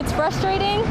It's frustrating.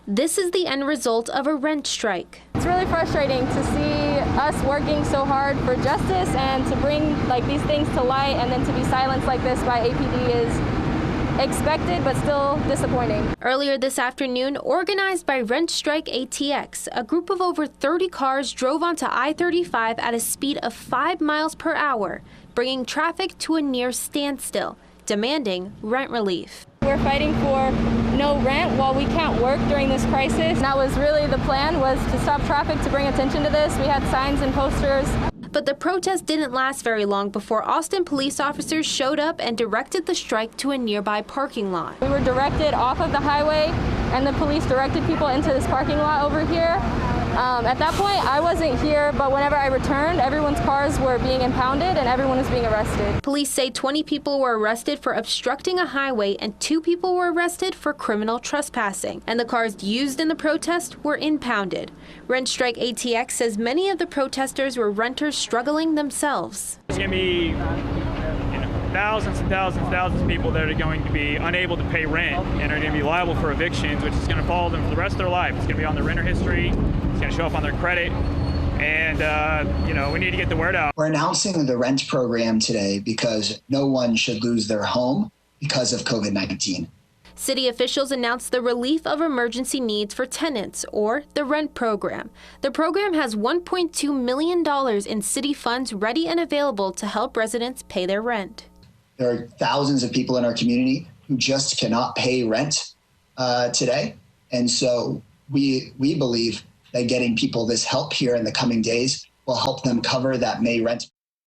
This is the end result of a rent strike. It's really frustrating to see us working so hard for justice and to bring these things to light, and then to be silenced like this by APD is expected, but still disappointing. Earlier this afternoon, organized by Rent Strike ATX, a group of over 30 cars drove onto I-35 at a speed of 5 miles per hour, bringing traffic to a near standstill, demanding rent relief. We're fighting for no rent while we can't work during this crisis. And that was really the plan, was to stop traffic, to bring attention to this. We had signs and posters. But the protest didn't last very long before Austin police officers showed up and directed the strike to a nearby parking lot. We were directed off of the highway, and the police directed people into this parking lot over here. At that point, I wasn't here, but whenever I returned, everyone's cars were being impounded and everyone was being arrested. Police say 20 people were arrested for obstructing a highway and 2 people were arrested for criminal trespassing. And the cars used in the protest were impounded. Rent Strike ATX says many of the protesters were renters struggling themselves. There's going to be thousands and thousands of people that are going to be unable to pay rent and are going to be liable for evictions, which is going to follow them for the rest of their life. It's going to be on their renter history. It's going to show up on their credit. And, we need to get the word out. We're announcing the rent program today because no one should lose their home because of COVID-19. City officials announced the relief of emergency needs for tenants, or the rent program. The program has $1.2 million in city funds ready and available to help residents pay their rent. There are thousands of people in our community who just cannot pay rent today. And so we believe that getting people this help here in the coming days will help them cover that May rent.